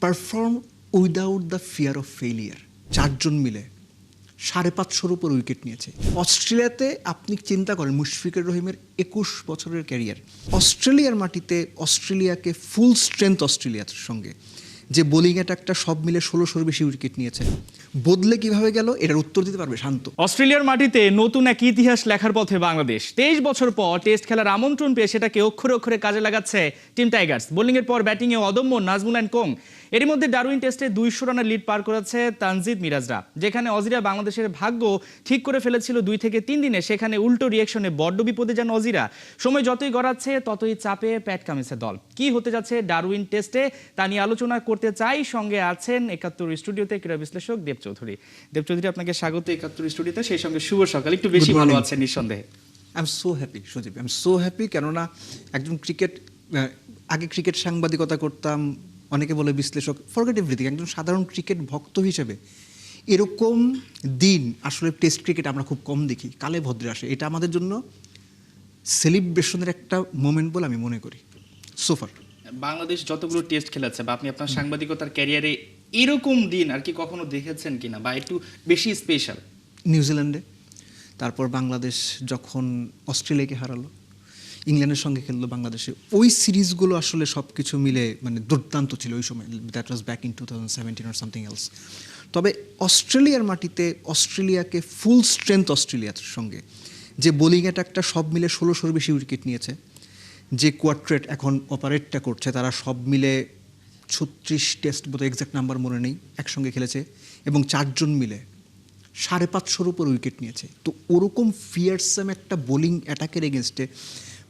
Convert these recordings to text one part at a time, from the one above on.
Perform without the fear of failure. 4 জন মিলে 550-এর উপর wicket নিয়েছে। অস্ট্রেলিয়াতে আপনি চিন্তা করেন মুশফিকুর রহিমের 21 বছরের ক্যারিয়ার, অস্ট্রেলিয়ার মাটিতে অস্ট্রেলিয়াকে ফুল স্ট্রেংথ অস্ট্রেলিয়ার সঙ্গে যে বোলিং অ্যাটাকটা সব মিলে 1600-এর বেশি উইকেট নিয়েছে। বদলে কিভাবে গেল এটার উত্তর দিতে পারবে শান্ত। অস্ট্রেলিয়ার মাটিতে নতুন এক ইতিহাস লেখার পথে বাংলাদেশ। 23 বছর পর টেস্ট খেলার আমন্ত্রণ পেয়ে সেটাকে অক্ষরে অক্ষরে কাজে লাগাচ্ছে টিম টাইগার্স। বোলিংয়ের পর ব্যাটিংয়ে অদম্য নাজমুল অ্যান্ড কোং। এরই মধ্যে ডারউইন টেস্টে 200 রানের লিড পার করেছে তানজিদ মিরাজরা। যেখানে অজিরা বাংলাদেশের ভাগ্য ঠিক করে ফেলেছিল 2 থেকে 3 দিনে, সেখানে উল্টো রিয়েকশনে বড্ড বিপদে যান অজিরা। সময় যতই গড়াচ্ছে ততই চাপে প্যাট কামিন্সের দল। কি হতে যাচ্ছে ডারউইন টেস্টে তা নিয়ে আলোচনা করতে চাই। সঙ্গে আছেন 71 স্টুডিওতে ক্রীড়া বিশ্লেষক দেব চৌধুরী। দেব চৌধুরী, আপনাকে স্বাগত 71 স্টুডিওতে। সেই সঙ্গে শুভ সকাল। একটু বেশি ভালো আছেন নিঃসন্দেহে। I am so happy Sajib, I am so happy. কেননা একজন আগে ক্রিকেট সাংবাদিকতা করতাম, অনেকে বলে বিশ্লেষক, ফরগেট এভরিথিং। একজন সাধারণ ক্রিকেট ভক্ত হিসেবে এরকম দিন আসলে টেস্ট ক্রিকেট আমরা খুব কম দেখি, কালে ভদ্রে আসে। এটা আমাদের জন্য সেলিব্রেশনের একটা মোমেন্ট বলে আমি মনে করি। সোফার বাংলাদেশ যতগুলো টেস্ট খেলেছে বা আপনি আপনার সাংবাদিকতার ক্যারিয়ারে এরকম দিন আর কি কখনো দেখেছেন কিনা, বা একটু বেশি স্পেশাল? নিউজিল্যান্ডে, তারপর বাংলাদেশ যখন অস্ট্রেলিয়াকে হারালো, ইংল্যান্ডের সঙ্গে খেললো বাংলাদেশে, ওই সিরিজগুলো আসলে সব কিছু মিলে মানে দুর্দান্ত ছিল ওই সময়। That was back in 2017 or something else. তবে অস্ট্রেলিয়ার মাটিতে অস্ট্রেলিয়াকে ফুল স্ট্রেংথ অস্ট্রেলিয়ার সঙ্গে যে বোলিং অ্যাটাকটা সব মিলে 1600-এর বেশি উইকেট নিয়েছে, যে কোয়ার্ট্রেট এখন অপারেটটা করছে, তারা সব মিলে 36 টেস্ট বোধহয় এক্সাক্ট নাম্বার মনে নেই, একসঙ্গে খেলেছে এবং 4 জন মিলে 550-এর উপর উইকেট নিয়েছে। তো ওরকম ফিয়ারসাম একটা বোলিং অ্যাটাকের এগেনস্টে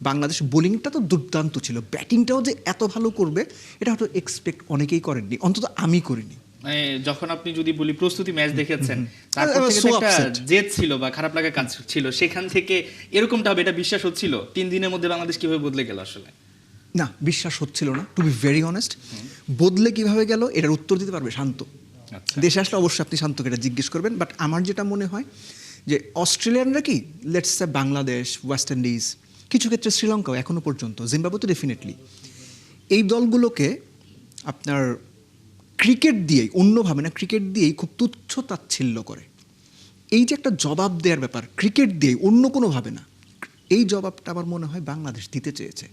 বাংলাদেশ বোলিংটা তো দুর্দান্ত ছিল, ব্যাটিংটাও যে এত ভালো করবে এটা হয়তো এক্সপেক্ট অনেকেই করেননি, অন্তত আমি করিনি। মানে যখন আপনি যদি বলি প্রস্তুতি ম্যাচ দেখেছেন, তারপর থেকে একটা জেদ ছিল বা খারাপ লাগা কাজ ছিল, সেখান থেকে এরকমটা হবে এটা বিশ্বাস হচ্ছিল? 3 দিনের মধ্যে বাংলাদেশ কিভাবে বদলে গেল আসলে? না, বিশ্বাস হচ্ছিল না, টু বি ভেরি অনেস্ট। বদলে কিভাবে গেল এটার উত্তর দিতে পারবে শান্ত। দেশে আসলে অবশ্যই আপনি শান্তকে এটা জিজ্ঞেস করবেন। বাট আমার যেটা মনে হয় যে অস্ট্রেলিয়ানরা কি, let's say Bangladesh, West Indies, কিছু ক্ষেত্রে শ্রীলঙ্কাও এখনও পর্যন্ত, জিম্বাবুয়ে তো ডেফিনেটলি, এই দলগুলোকে আপনার ক্রিকেট দিয়েই, অন্যভাবে না, ক্রিকেট দিয়েই খুব তুচ্ছ তাচ্ছিল্য করে। এই যে একটা জবাব দেওয়ার ব্যাপার, ক্রিকেট দিয়েই, অন্য কোনোভাবে না, এই জবাবটা আমার মনে হয় বাংলাদেশ দিতে চেয়েছে।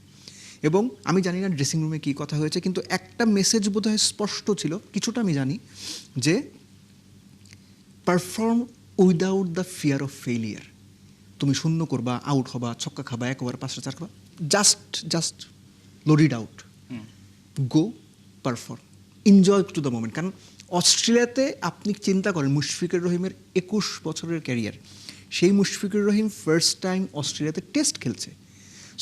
এবং আমি জানি না ড্রেসিং রুমে কী কথা হয়েছে, কিন্তু একটা মেসেজ বোধহয় স্পষ্ট ছিল, কিছুটা আমি জানি, যে perform without the fear of failure. তুমি শূন্য করবা, আউট হবা, ছক্কা খাবা, 1 ওভার 5টা 4 খাবা, just loaded out, go perform, enjoy to the moment. কারণ অস্ট্রেলিয়াতে আপনি চিন্তা করেন মুশফিকুর রহিমের 21 বছরের ক্যারিয়ার, সেই মুশফিকুর রহিম ফার্স্ট টাইম অস্ট্রেলিয়াতে টেস্ট খেলছে।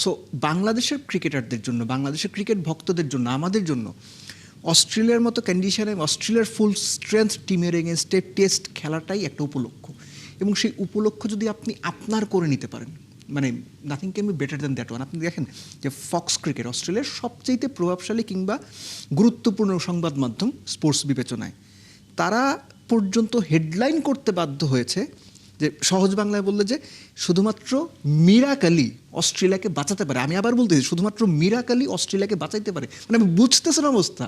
সো বাংলাদেশের ক্রিকেটারদের জন্য, বাংলাদেশের ক্রিকেট ভক্তদের জন্য, আমাদের জন্য অস্ট্রেলিয়ার মতো কন্ডিশনে অস্ট্রেলিয়ার ফুল স্ট্রেংথ টিমের এগেনস্টে টেস্ট খেলাটাই একটা উপলক্ষ। এবং সেই উপলক্ষ যদি আপনি আপনার করে নিতে পারেন, মানে nothing can be better than that one. আপনি দেখেন যে ফক্স ক্রিকেট অস্ট্রেলিয়ার সবচেয়ে প্রভাবশালী কিংবা গুরুত্বপূর্ণ সংবাদ মাধ্যম স্পোর্টস বিবেচনায়, তারা পর্যন্ত হেডলাইন করতে বাধ্য হয়েছে যে সহজ বাংলায় বললে যে শুধুমাত্র মিরাকালি অস্ট্রেলিয়াকে বাঁচাতে পারে। আমি আবার বলতেছি, শুধুমাত্র মিরাকালি অস্ট্রেলিয়াকে বাঁচাইতে পারে, মানে আমি বুঝতেছেন অবস্থা।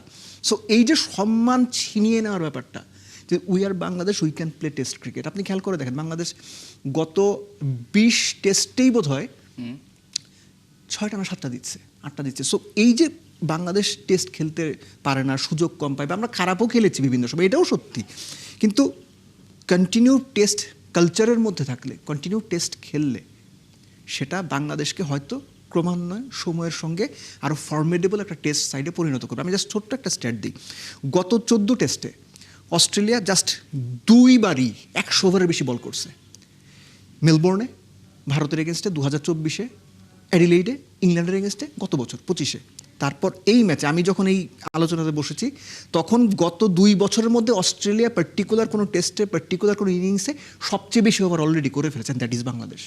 সো এই যে সম্মান ছিনিয়ে নেওয়ার ব্যাপারটা, যে we are Bangladesh, we can play test cricket. আপনি খেয়াল করে দেখেন বাংলাদেশ গত 20 টেস্টেই বোধ হয় 6টা না 7টা দিচ্ছে, 8টা দিচ্ছে। সো এই যে বাংলাদেশ টেস্ট খেলতে পারে না, সুযোগ কম পায়, বা আমরা খারাপও খেলেছি বিভিন্ন সময়, এটাও সত্যি, কিন্তু কন্টিনিউ টেস্ট কালচারের মধ্যে থাকলে, কন্টিনিউ টেস্ট খেললে সেটা বাংলাদেশকে হয়তো ক্রমান্বয়ে সময়ের সঙ্গে আরও ফর্মেডেবল একটা টেস্ট সাইডে পরিণত করবে। আমি জাস্ট ছোট্ট একটা স্ট্যাট দিই, গত 14 টেস্টে অস্ট্রেলিয়া জাস্ট 2 বারই 100 ওভারের বেশি বল করছে। মেলবোর্নে ভারতের এগেনস্টে 2024-এ, অ্যাডিলেইডে ইংল্যান্ডের এগেনস্টে গত বছর 25-এ, তারপর এই ম্যাচে আমি যখন এই আলোচনাতে বসেছি তখন গত 2 বছরের মধ্যে অস্ট্রেলিয়া পার্টিকুলার কোনো টেস্টে, পার্টিকুলার কোনো ইনিংসে সবচেয়ে বেশি ওভার অলরেডি করে ফেলেছেন, দ্যাট ইজ বাংলাদেশ।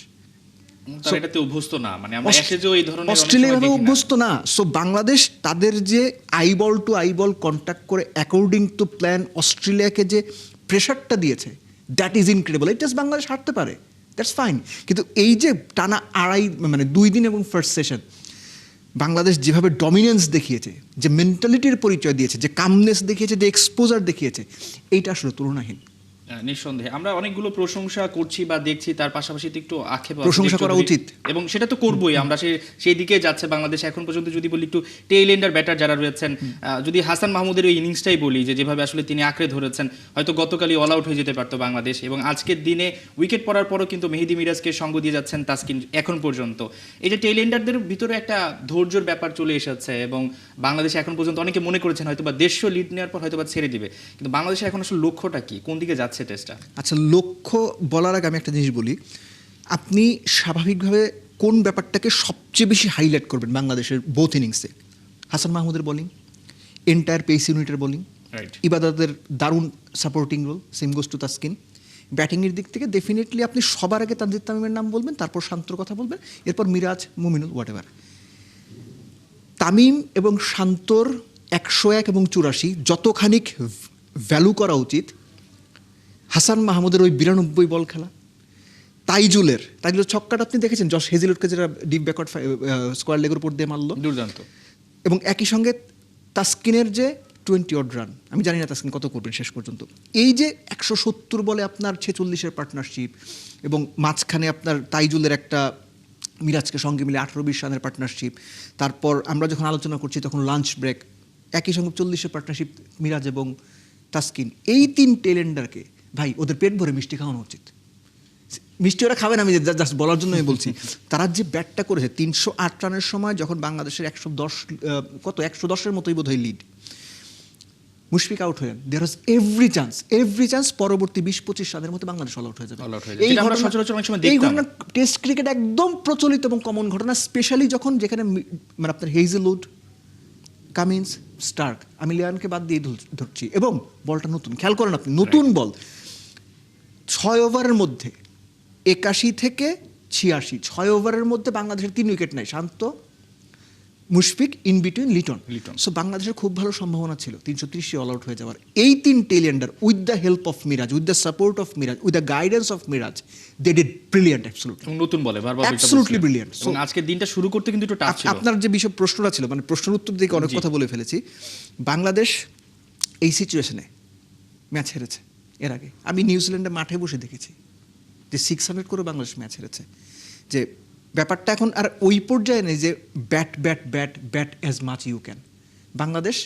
এটাতে অভ্যস্ত না, মানে আমরা এসে যে এই ধরনের অস্ট্রেলিয়া অভ্যস্ত না। সো বাংলাদেশ তাদের যে আইবল টু আইবল কন্ট্যাক্ট করে অ্যাকর্ডিং টু প্ল্যান অস্ট্রেলিয়াকে যে প্রেশারটা দিয়েছে, দ্যাট ইজ ইনক্রেডিবল। এই টেস্ট বাংলাদেশ হারতে পারে, দ্যাটস ফাইন, কিন্তু এই যে টানা 2.5 মানে 2 দিন এবং ফার্স্ট সেশন বাংলাদেশ যেভাবে ডমিনেন্স দেখিয়েছে, যে মেন্টালিটির পরিচয় দিয়েছে, যে কামনেস দেখিয়েছে, যে এক্সপোজার দেখিয়েছে, এইটা আসলে তুলনাহীন। নিঃসন্দেহে আমরা অনেকগুলো প্রশংসা করছি বা দেখছি, তার পাশাপাশি তো একটু আক্ষেপ আছে প্রশংসা করা চৌধুরী। উচিত। এবং সেটা তো করবোই আমরা, সেই দিকে যাচ্ছে বাংলাদেশ এখন পর্যন্ত। যদি বলি একটু টেইল এন্ডার ব্যাটার যারা রয়েছেন, যদি হাসান মাহমুদের ওই ইনিংসটাই বলি, যে যেভাবে আসলে তিনি আঁকড়ে ধরেছেন, হয়তো গতকালই অল আউট হয়ে যেতে পারতো বাংলাদেশ, এবং আজকের দিনে উইকেট পড়ার পরও কিন্তু মেহেদী মিরাজকে সঙ্গ দিয়ে যাচ্ছেন তাসকিন এখন পর্যন্ত। এই যে টেইল এন্ডারদের ভিতরে একটা ধৈর্যের ব্যাপার চলে এসেছে, এবং বাংলাদেশ এখন পর্যন্ত অনেকে মনে করেছেন হয়তো বা দেশীয় লিড নেওয়ার পর হয়তো বা ছেড়ে দিবে, কিন্তু বাংলাদেশের এখন আসলে লক্ষ্যটা কি, কোন দিকে যাচ্ছে টেস্টটা? আচ্ছা, লক্ষ্য বলার আগে আমি একটা জিনিস বলি। আপনি স্বাভাবিকভাবে কোন ব্যাপারটাকে সবচেয়ে বেশি হাইলাইট করবেন বাংলাদেশের বোথ ইনিংসে? হাসান মাহমুদের বোলিং, এন্টায়ার পেস ইউনিটের বোলিং, রাইট, ইবাদতের দারুণ supporting role, same goes to Taskin. ব্যাটিংয়ের দিক থেকে ডেফিনেটলি আপনি সবার আগে তানজিদ তামিমের নাম বলবেন, তারপর শান্তর কথা বলবেন, এরপর মিরাজ, মুমিনুল, হোয়াট এভার। তামিম এবং শান্তর 101 এবং 84 যতখানিক ভ্যালু করা উচিত, হাসান মাহমুদের ওই 92 বল খেলা, তাইজুলের ছক্কাটা আপনি দেখেছেন, জশ হেজিলুটকে যেটা ডিপ ব্যাকওয়ার্ড স্কোয়ার লেগের উপর দিয়ে মারলো, দুর্দান্ত। এবং একই সঙ্গে তাসকিনের যে 20 অড রান, আমি জানি না তাসকিন কত করবেন শেষ পর্যন্ত। এই যে 170 বলে আপনার 46-এর পার্টনারশিপ, এবং মাঝখানে আপনার তাইজুলের একটা মিরাজকে সঙ্গে মিলে 18-20 রানের পার্টনারশিপ, তারপর আমরা যখন আলোচনা করছি তখন লাঞ্চ ব্রেক, একই সঙ্গে 40-এর পার্টনারশিপ মিরাজ এবং তাসকিন। এই 3 টেলেন্ডারকে ভাই ওদের পেট ভরে মিষ্টি খাওয়ানো উচিত। মিষ্টি ওরা খাবেন, আমি জাস্ট বলার জন্য আমি বলছি। তারা যে ব্যাটটা করেছে 308 রানের সময়, যখন বাংলাদেশের 110-এর মতোই বোধ হয় লিড, মুশফিক আউট হয়ে যান, দেয়ার ওয়াজ এভরি চান্স পরবর্তী 20-25 রানের মধ্যে বাংলাদেশ অল আউট হয়ে যাবে। এই ঘটনা টেস্ট ক্রিকেট একদম প্রচলিত এবং কমন ঘটনা, স্পেশালি যেখানে মানে আপনার হেইজেলউড, কামিন্স, স্টার্ক, আমি লিয়ানকে বাদ দিয়ে ধরছি, এবং বলটা নতুন, খেয়াল করেন আপনি, নতুন বল, 6 ওভারের মধ্যে 81 থেকে 86, 6 ওভারের মধ্যে বাংলাদেশের 3 উইকেট নেয়, Shanto, Mushfiq, in between Liton. So বাংলাদেশের খুব ভালো সম্ভাবনা ছিল 330 অল আউট হয়ে যাওয়ার। এই 3 tailender with the help of Miraz, with the support of Miraz, with the guidance of Miraz, they did brilliant, absolutely নতুন বলে বারবার অ্যাবসলিউটলি ব্রিলিয়ান্ট। এবং আজকের দিনটা শুরু করতে কিন্তু একটু টাফ ছিল। আপনার যে বিষয় প্রশ্নটা ছিল, মানে প্রশ্নের উত্তর দিকে অনেক কথা বলে ফেলেছি। বাংলাদেশ এই সিচুয়েশনে ম্যাচ হেরেছে এর আগে, আমি নিউজিল্যান্ডে মাঠে বসে দেখেছি যে 600 করে বাংলাদেশ ম্যাচ হেরেছে। যে ব্যাপারটা এখন আর ওই পর্যায়ে নেই যে bat as much you can. Bangladesh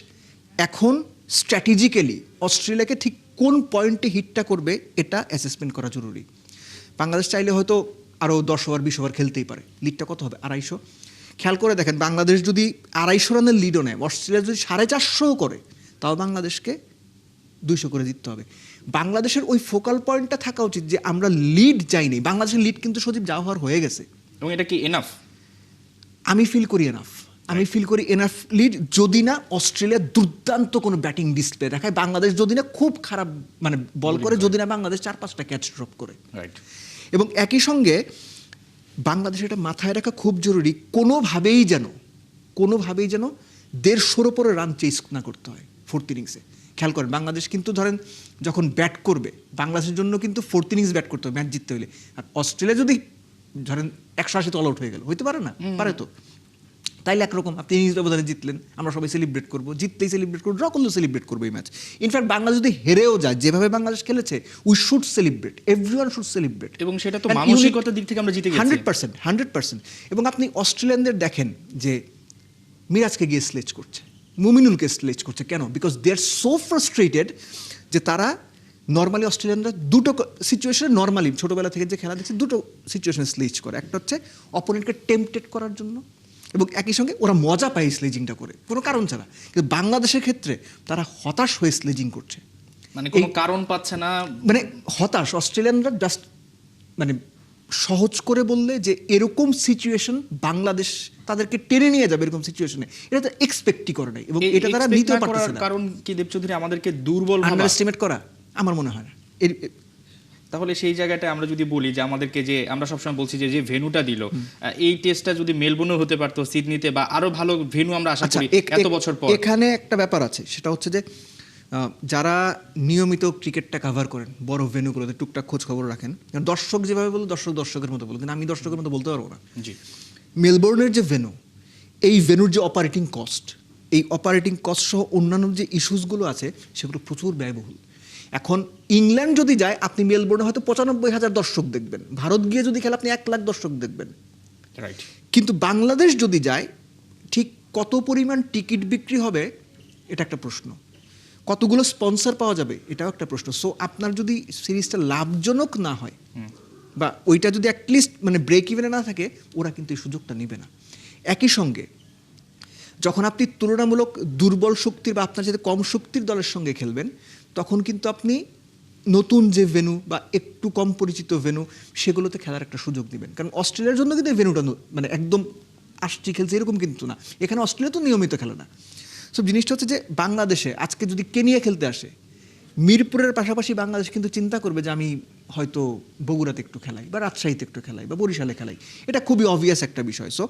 এখন স্ট্র্যাটেজিক্যালি অস্ট্রেলিয়াকে ঠিক কোন পয়েন্টে হিটটা করবে এটা অ্যাসেসমেন্ট করা জরুরি। বাংলাদেশ চাইলে হয়তো আরও 10 ওভার 20 ওভার খেলতেই পারে। লিডটা কত হবে? 250। খেয়াল করে দেখেন, বাংলাদেশ যদি 250 রানের লিডও নেয়, অস্ট্রেলিয়া যদি 450 করে, তাও বাংলাদেশকে 200 করে জিততে হবে। বাংলাদেশের ওই ফোকাল পয়েন্টটা থাকা উচিত যে আমরা লিড চাইনি। বাংলাদেশের লিড কিন্তু সজীব যা হওয়ার হয়ে গেছে, এবং এটা কি এনাফ? আমি ফিল করি এনাফ লিড, যদি না অস্ট্রেলিয়া দুর্দান্ত কোনো ব্যাটিং ডিসপ্লে দেখায়, বাংলাদেশ যদি না খুব খারাপ মানে বল করে, যদি না বাংলাদেশ 4-5টা ক্যাচ ড্রপ করে। রাইট। এবং একই সঙ্গে বাংলাদেশ এটা মাথায় রাখা খুব জরুরি, কোনোভাবেই যেন 150-এর ওপরে রান চেস না করতে হয় 4th ইনিংসে। খেয়াল করেন, বাংলাদেশ কিন্তু ধরেন যখন ব্যাট করবে, বাংলাদেশের জন্য কিন্তু 4th ইনিংস ব্যাট করতে হবে ম্যাচ জিততে হলে। আর অস্ট্রেলিয়া যদি ধরেন 180 অল আউট হয়ে গেল, হইতে পারে না? পারে তো। তাইলে একরকম আপনি ইনিংস ব্যবধানে জিতলেন, আমরা সবাই সেলিব্রেট করবো, জিততেই সেলিব্রেট করবো, ড্র করলেও সেলিব্রেট করবো এই ম্যাচ। ইনফ্যাক্ট বাংলাদেশ যদি হেরেও যায়, যেভাবে বাংলাদেশ খেলেছে, we should celebrate, everyone should celebrate. এবং সেটা তো মানসিকতার দিক থেকে আমরা জিতে গেছি 100%। এবং আপনি অস্ট্রেলিয়ানদের দেখেন যে মিরাজকে গিয়ে স্লেজ করছে, মুমিনুলকে স্লেজ করছে, কেন? Because they are so frustrated যে তারা নর্মালি অস্ট্রেলিয়ানরা দুটো সিচুয়েশনে, নর্মালি ছোটোবেলা থেকে যে খেলা দেখছে, দুটো সিচুয়েশনে স্লেজ করে। একটা হচ্ছে অপোনেন্টকে টেম্পটেড করার জন্য, এবং একই সঙ্গে ওরা মজা পায় স্লেজিংটা করে কোনো কারণ ছাড়া। কিন্তু বাংলাদেশের ক্ষেত্রে তারা হতাশ হয়ে স্লেজিং করছে, মানে কোনো কারণ পাচ্ছে না, মানে হতাশ। অস্ট্রেলিয়ানরা জাস্ট মানে সহজ করে বললে যে এরকম সিচুয়েশন বাংলাদেশ তাদেরকে টেনে নিয়ে যাবে, এরকম সিচুয়েশনে এটা তো এক্সপেক্টই করে নাই, এবং এটা তারা নিতেও পারতেছে না। কারণ কি দেব চৌধুরী, আমাদেরকে দুর্বল আন্ডারএস্টিমেট করা আমার মনে হয় না। তাহলে সেই জায়গাটা আমরা যদি বলি যে আমাদেরকে, যে আমরা সবসময় বলছি যে ভেন্যুটা দিল, এই টেস্টটা যদি মেলবোর্নে হতে পারতো, সিডনিতে, বা আরো ভালো ভেন্যু আমরা আশা করি এত বছর পর। এখানে একটা ব্যাপার আছে, সেটা হচ্ছে যে যারা নিয়মিত ক্রিকেটটা কভার করেন, বড় ভেন্যুগুলোতে টুকটাক খোঁজ খবর রাখেন, দর্শক যেভাবে বলুন, দর্শকের মতো বলুন, কিন্তু আমি দর্শকের মতো বলতে পারবো না। জি, মেলবোর্নের যে ভেন্যু, এই ভেন্যুর যে অপারেটিং কস্ট, এই অপারেটিং কস্ট সহ অন্যান্য যে ইস্যুসগুলো আছে সেগুলো প্রচুর ব্যয়বহুল। এখন ইংল্যান্ড যদি যায়, আপনি মেলবোর্নে হয়তো 95,000 দর্শক দেখবেন, ভারত গিয়ে যদি খেলে আপনি 1 লাখ দর্শক দেখবেন। রাইট। কিন্তু বাংলাদেশ যদি যায়, ঠিক কত পরিমাণ টিকিট বিক্রি হবে এটা একটা প্রশ্ন, কতগুলো স্পন্সর পাওয়া যাবে এটাও একটা প্রশ্ন। সো আপনার যদি সিরিজটা লাভজনক না হয় বা ওইটা যদি অ্যাটলিস্ট মানে ব্রেক ইভেনে না থাকে, ওরা কিন্তু এই সুযোগটা নেবে না। একই সঙ্গে যখন আপনি তুলনামূলক দুর্বল শক্তির বা আপনার সাথে কম শক্তির দলের সঙ্গে খেলবেন, তখন কিন্তু আপনি নতুন যে ভেন্যু বা একটু কম পরিচিত ভেন্যু সেগুলোতে খেলার একটা সুযোগ দিবেন। কারণ অস্ট্রেলিয়ার জন্য কিন্তু এই ভেন্যুটা মানে একদম আসছি খেলছে এরকম কিন্তু না, এখানে অস্ট্রেলিয়া তো নিয়মিত খেলে না। সব জিনিসটা হচ্ছে যে বাংলাদেশে আজকে যদি কেনিয়া খেলতে আসে, মিরপুরের পাশাপাশি বাংলাদেশ কিন্তু চিন্তা করবে যে আমি হয়তো বগুড়াতে একটু খেলাই বা রাজশাহীতে একটু খেলাই বা বরিশালে খেলাই। এটা খুবই অবভিয়াস একটা বিষয়। সো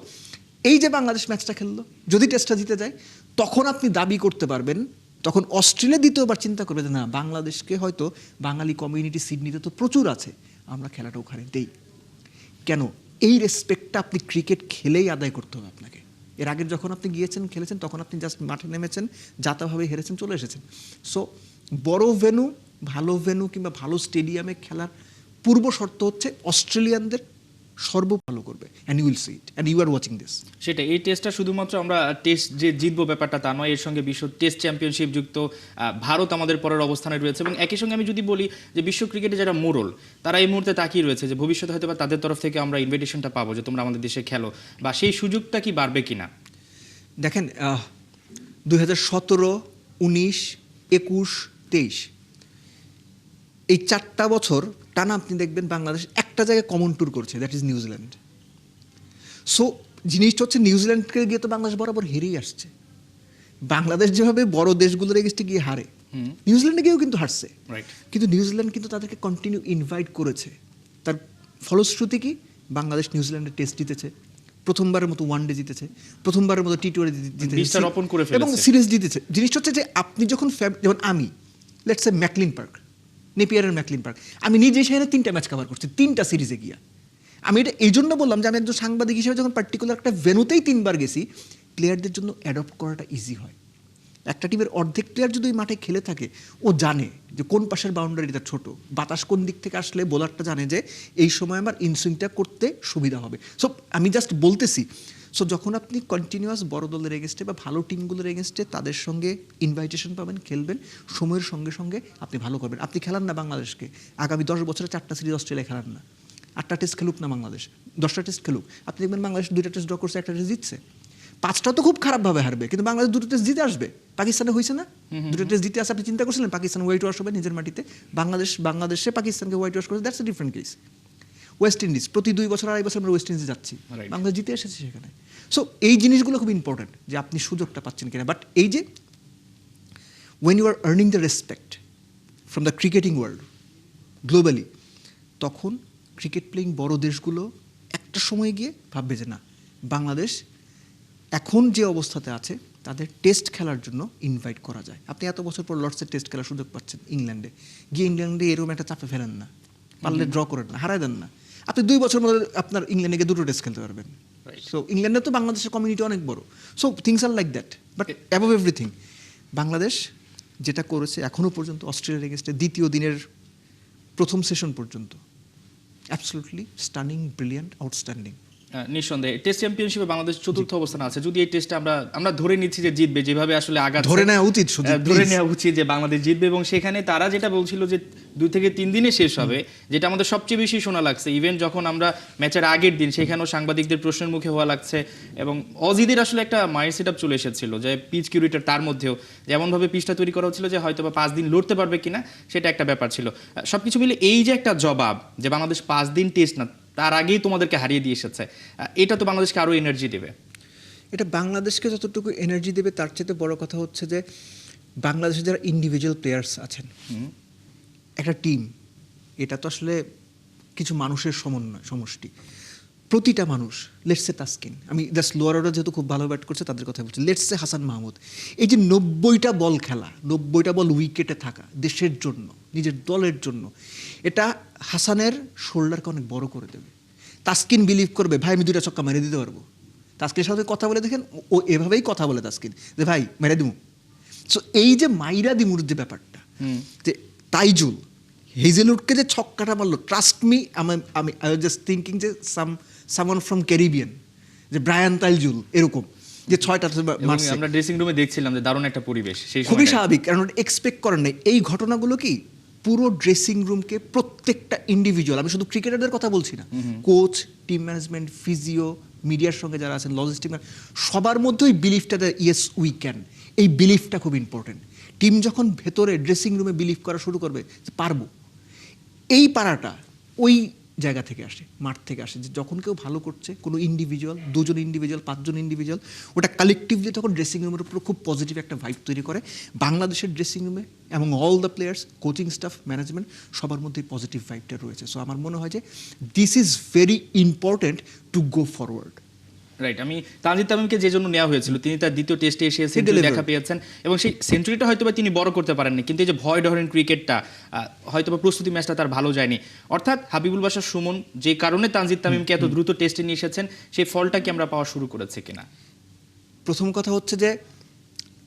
এই যে বাংলাদেশ ম্যাচটা খেললো, যদি টেস্টটা জিতে যায়, তখন আপনি দাবি করতে পারবেন, তখন অস্ট্রেলিয়া দ্বিতীয়বার চিন্তা করবে যে না, বাংলাদেশকে হয়তো বাঙালি কমিউনিটি সিডনিতে তো প্রচুর আছে, আমরা খেলাটা ওখানে দেই। কেন? এই রেসপেক্টটা আপনি ক্রিকেট খেলেই আদায় করতে হবে আপনাকে। এর আগে যখন আপনি গিয়েছেন খেলেছেন, তখন আপনি জাস্ট মাঠে নেমেছেন, যাতাভাবে হেরেছেন, চলে এসেছেন। সো বড় ভেন্যু, ভালো ভেন্যু কিংবা ভালো স্টেডিয়ামে খেলার পূর্ব শর্ত হচ্ছে অস্ট্রেলিয়ানদের সর্ব ভালো করবে, and you will see it, and you are watching this. সেটা এই টেস্টটা শুধুমাত্র আমরা টেস্ট যে জিতবো ব্যাপারটা তা নয়, এর সঙ্গে বিশ্ব টেস্ট চ্যাম্পিয়নশিপ যুক্ত। ভারত আমাদের পরের অবস্থানে রয়েছে, এবং একই সঙ্গে আমি যদি বলি যে বিশ্ব ক্রিকেটে যারা মোড়ল, তারা এই মুহূর্তে তাকিয়ে রয়েছে যে ভবিষ্যতে হয়তো বা তাদের তরফ থেকে আমরা ইনভিটেশনটা পাবো যে তোমরা আমাদের দেশে খেলো, বা সেই সুযোগটা কি বাড়বে কিনা। দেখেন 2017, 19, 21, 23 এই 4টা বছর টানা আপনি দেখবেন বাংলাদেশ একটা জায়গায় কমন ট্যুর করছে, দ্যাট ইজ নিউজিল্যান্ড। সো জিনিসটা হচ্ছে নিউজিল্যান্ডকে গিয়ে তো বাংলাদেশ বরাবর হেরেই আসছে। বাংলাদেশ যেভাবে বড় দেশগুলোর এগেস্টে গিয়ে হারে, নিউজিল্যান্ডে গিয়েও কিন্তু হারছে। কিন্তু নিউজিল্যান্ড কিন্তু তাদেরকে কন্টিনিউ ইনভাইট করেছে। তার ফলশ্রুতি কি? বাংলাদেশ নিউজিল্যান্ডে টেস্ট জিতেছে, প্রথমবারের মতো ওয়ানডে জিতেছে, প্রথমবারের মতো টি-20 জিতেছে এবং সিরিজ জিতেছে। জিনিসটা হচ্ছে যে আপনি যখন যেমন আমি লেটস সে ম্যাকলিন পার্ক, নেপিয়ারের ম্যাকলিন পার্ক, আমি নিজে সেখানে 3টা ম্যাচ কভার করছি 3টা সিরিজে গিয়া। আমি এটা এই জন্য বললাম যে আমি একজন সাংবাদিক হিসেবে যখন পার্টিকুলার একটা ভেন্যুতেই 3বার গেছি, প্লেয়ারদের জন্য অ্যাডপ্ট করাটা ইজি হয়। একটা টিমের অর্ধেক প্লেয়ার যদি ওই মাঠে খেলে থাকে, ও জানে যে কোন পাশের বাউন্ডারিটা ছোট, বাতাস কোন দিক থেকে আসলে বোলারটা জানে যে এই সময় আমার ইনসুইংটা করতে সুবিধা হবে। সো আমি জাস্ট বলতেছি, সো যখন আপনি কন্টিনিউয়াস বড় দলের এগেনস্টে বা ভালো টিমগুলোর এগেনস্টে তাদের সঙ্গে ইনভাইটেশন পাবেন, খেলবেন, সময়ের সঙ্গে সঙ্গে আপনি ভালো করবেন। আপনি খেলান না বাংলাদেশকে, আগামী 10 বছরে 4টা সিরিজ অস্ট্রেলিয়া খেলান না, 8টা টেস্ট খেলুক না বাংলাদেশ, 10টা টেস্ট খেলুক, আপনি দেখবেন বাংলাদেশ 2টা টেস্ট ড্র করছে, 1টা টেস্ট জিতছে। 5টা তো খুব খারাপভাবে হারবে, কিন্তু বাংলাদেশ 2টো টেস্ট জিতে আসবে। পাকিস্তানে হয়েছে না, 2টো টেস্ট জিতে আসে। আপনি চিন্তা করছিলেন পাকিস্তান হোয়াইট ওয়াশ হবে নিজের মাটিতে? বাংলাদেশে পাকিস্তানকে হোয়াইট ওয়াশ করেছে, that's a different case. West Indies প্রতি 2 বছর 2.5 বছর আমরা ওয়েস্ট ইন্ডিজে যাচ্ছি, বাংলাদেশ জিতে এসেছে সেখানে। সো এই জিনিসগুলো খুব ইম্পর্টেন্ট যে আপনি সুযোগটা পাচ্ছেন কিনা। বাট এই যে when you are earning the respect from the cricketing world globally, তখন ক্রিকেট প্লেয়িং বড় দেশগুলো একটা সময় গিয়ে ভাববে যে না, বাংলাদেশ এখন যে অবস্থাতে আছে তাদের টেস্ট খেলার জন্য ইনভাইট করা যায়। আপনি এত বছর পর লর্ডসের টেস্ট খেলার সুযোগ পাচ্ছেন ইংল্যান্ডে গিয়ে, ইংল্যান্ডে এরকম একটা চাপে ফেলেন না, পারলে ড্র করেন না, হারায় দেন না। আপনি 2 বছর মধ্যে আপনার ইংল্যান্ডে গিয়ে 2টো টেস্ট খেলতে পারবেন। সো ইংল্যান্ডে তো বাংলাদেশের কমিউনিটি অনেক বড়। So things are like that. But above everything, Bangladesh যেটা করেছে এখনও পর্যন্ত অস্ট্রেলিয়ার এগেনস্টে দ্বিতীয় দিনের প্রথম সেশন পর্যন্ত, অ্যাবসলিউটলি স্টানিং, ব্রিলিয়ান্ট, আউটস্ট্যান্ডিং। নিঃসন্দেহে টেস্ট চ্যাম্পিয়নশিপে বাংলাদেশ 4র্থ অবস্থানে আছে। যদি এই টেস্টে আমরা ধরে নিচ্ছি যে জিতবে, যেভাবে আসলে আগাচ্ছে ধরে নেওয়া উচিত যে বাংলাদেশ জিতবে, এবং সেখানে তারা যেটা বলছিল যে 2 থেকে 3 দিনে শেষ হবে, যেটা আমাদের সবচেয়ে বেশি শোনা লাগছে। ইভেন যখন আমরা ম্যাচের আগের দিন সেখানেও সাংবাদিকদের প্রশ্নের মুখে হওয়া লাগছে, এবং অজিদের আসলে একটা মাইন্ড সেট আপ চলে এসেছিল যে পিচ কিউরেটর, তার মধ্যেও যেমনভাবে পিচটা তৈরি করা হচ্ছিল যে হয়তো বা 5 দিন লড়তে পারবে কিনা, সেটা একটা ব্যাপার ছিল। সবকিছু মিলে এই যে একটা জবাব যে বাংলাদেশ 5 দিন টেস্ট না, তার আগেই তোমাদেরকে হারিয়ে দিয়ে এসেছে, এটা তো বাংলাদেশকে আরো এনার্জি দেবে। এটা বাংলাদেশকে যতটুকু এনার্জি দেবে তার চেয়ে বড় কথা হচ্ছে যে বাংলাদেশে যারা ইন্ডিভিজুয়াল প্লেয়ার্স আছেন, একটা টিম, এটা তো আসলে কিছু মানুষের সমষ্টি। প্রতিটা মানুষ, লেটসে তাসকিন, আমি জাস্ট লোয়ার অর্ডার যেহেতু খুব ভালো ব্যাট করছে তাদের কথা বলছি, লেটসে হাসান মাহমুদ, এই যে 90টা বল খেলা, 90টা বল উইকেটে থাকা দেশের জন্য, নিজের দলের জন্য, এটা হাসানের শোল্ডারকে অনেক বড় করে দেবে। তাসকিন বিলিভ করবে ভাই আমি 2টা ছক্কা মেরে দিতে পারবো, তাস্কিনের সাথে কথা বলে দেখেন, ও এভাবেই কথা বলে তাস্কিন যে ভাই মেরে দিমু। সো এই যে মাইরা দিমুর যে ব্যাপারটা, যে তাইজুল হেজেলউডকে যে ছক্কাটা মারলো, ট্রাস্ট মি, আমি আই ওয়াজ জাস্ট থিঙ্কিং যে সামওয়ান ফ্রম ক্যারিবিয়ান, যে ব্রায়ান তাইজুল এরকম, যে 6টা মারছে। আমরা ড্রেসিং রুমে দেখছিলাম যে দারুণ একটা পরিবেশ সেই খুবই সময়টায়। স্বাভাবিক, কারণ এক্সপেক্ট করেন নাই। এই ঘটনাগুলো কি পুরো ড্রেসিং রুমকে, প্রত্যেকটা ইন্ডিভিজুয়াল, আমি শুধু ক্রিকেটারদের কথা বলছি না, কোচ, টিম ম্যানেজমেন্ট, ফিজিও, মিডিয়ার সঙ্গে যারা আছেন, লজিস্টিক, সবার মধ্যে ওই বিলিফটা, ইয়েস উই ক্যান, এই বিলিফটা খুব ইম্পর্টেন্ট। টিম যখন ভেতরে ড্রেসিং রুমে বিলিভ করা শুরু করবে যে পারবো, এই পারাটা ওই জায়গা থেকে আসে, মাঠ থেকে আসে, যে যখন কেউ ভালো করছে, কোনো ইন্ডিভিজুয়াল, 2জন ইন্ডিভিজুয়াল, 5জন ইন্ডিভিজুয়াল, ওটা কালেকটিভলি তখন ড্রেসিং রুমের উপর খুব পজিটিভ একটা ভাইব তৈরি করে। বাংলাদেশের ড্রেসিং রুমে এবং all the players, coaching staff, management, সবার মধ্যে পজিটিভ ভাইবটা রয়েছে। সো আমার মনে হয় যে this is very important to go forward. Right, আমি তানজিদ তামিমকে যে জন্য নেওয়া হয়েছিল, তিনি তার দ্বিতীয় টেস্টে এসে সেঞ্চুরি দেখা পেয়েছেন এবং সেই সেঞ্চুরিটা হয়তোবা তিনি বড় করতে পারেননি, কিন্তু এই যে ভয় ধরেন ক্রিকেটটা, হয়তোবা প্রস্তুতি ম্যাচটা তার ভালো যায়নি। অর্থাৎ হাবিবুল বাশার সুমন যে কারণে তানজিদ তামিমকে এত দ্রুত টেস্টে নিয়ে এসেছেন, সেই ফলটা কি আমরা পাওয়া শুরু করেছে কিনা? প্রথম কথা হচ্ছে যে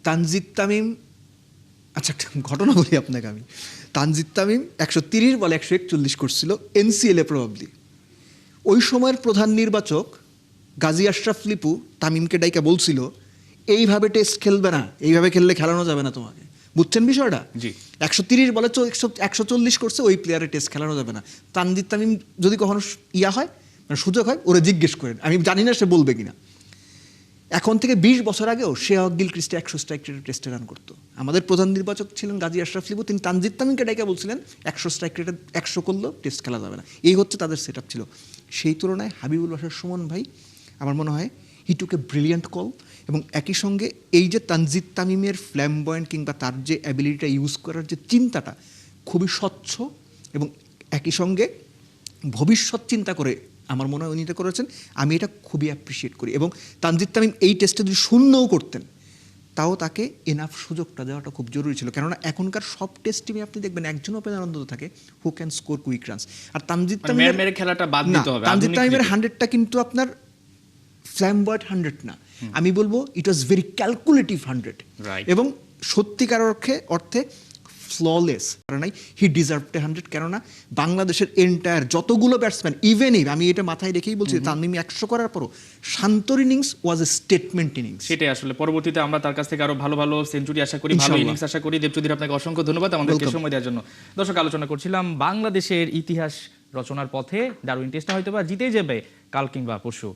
তানজিদ তামিম, আচ্ছা একটা ঘটনা বলি আপনাকে আমি। তানজিদ তামিম 130 বলে 141 করছিল এনসিএল এ প্রবাবলি। ওই সময়ের প্রধান নির্বাচক গাজী আশরাফ লিপু তামিমকে ডাইকা বলছিল এইভাবে টেস্ট খেলবে না, এইভাবে খেললে খেলানো যাবে না তোমাকে। বুঝছেন বিষয়টা? জি। 130 বলে 140 করছে, ওই প্লেয়ারের টেস্ট খেলানো যাবে না। তানজিদ তামিম যদি কখনো ইয়া হয়, মানে সুযোগ হয়, ওরা জিজ্ঞেস করেন, আমি জানি না সে বলবে কিনা। এখন থেকে 20 বছর আগেও শেহওয়াত গিলক্রিস্টে 100 স্ট্রাইক রেটে টেস্টে রান করতো। আমাদের প্রধান নির্বাচক ছিলেন গাজী আশরাফ লিপু, তিনি তানজিদ তামিমকে ডাইকা বলছিলেন 100 স্ট্রাইক রেটে 100 করলেও টেস্ট খেলা যাবে না। এই হচ্ছে তাদের সেট ছিল। সেই তুলনায় হাবিবুল বাশার সুমন ভাই, আমার মনে হয় হি টুক এ ব্রিলিয়ান্ট কল। এবং একই সঙ্গে এই যে তানজিদ তামিমের ফ্ল্যামবয়েন্ট কিংবা তার যে অ্যাবিলিটিটা ইউজ করার যে চিন্তাটা খুবই স্বচ্ছ, এবং একই সঙ্গে ভবিষ্যৎ চিন্তা করে আমার মনে হয় উনি এটা করেছেন। আমি এটা খুবই অ্যাপ্রিসিয়েট করি। এবং তানজিদ তামিম এই টেস্টে যদি শূন্যও করতেন, তাও তাকে এনাফ সুযোগটা দেওয়াটা খুব জরুরি ছিল। কেননা এখনকার সব টেস্ট টিমে আপনি দেখবেন একজন ওপেনার অন্তত থাকে who can score quick runs. আর তানজিদ মানে তামিমের মেরে খেলাটা বাদ না, দিতে হবে। তানজিদ আধুনিক তামিমের ক্রিকেট। 100টা কিন্তু আপনার ফ্ল্যামবয়েড 100 না, আমি বলবো ইট ওয়াজ ভেরি ক্যালকুলেটিভ 100। Right. এবং সত্যিকার অর্থে ফ্ললেস নাই, হি ডিজার্ভ 100। কেননা বাংলাদেশের এন্টায়ার যতগুলো ব্যাটসম্যান, ইভেন আমি এটা মাথায় রেখেই বলছি, তামিম 100 করার পরও শান্তর ইনিংস ওয়াজ এ স্টেটমেন্ট ইনিংস। সেটাই আসলে পরবর্তীতে আমরা তার কাছ থেকে আরো ভালো ভালো সেঞ্চুরি আশা করি, ভালো ইনশাআল্লাহ। ইনিংস আশা করি। দেবচৌধুরী, আপনাকে অসংখ্য ধন্যবাদ আমাদেরকে Welcome. সময় দেওয়ার জন্য। দর্শক, আলোচনা করছিলাম বাংলাদেশের ইতিহাস রচনার পথে ডারউইন টেস্টটা হয়তোবা জিতেই যাবে কাল কিংবা পরশু।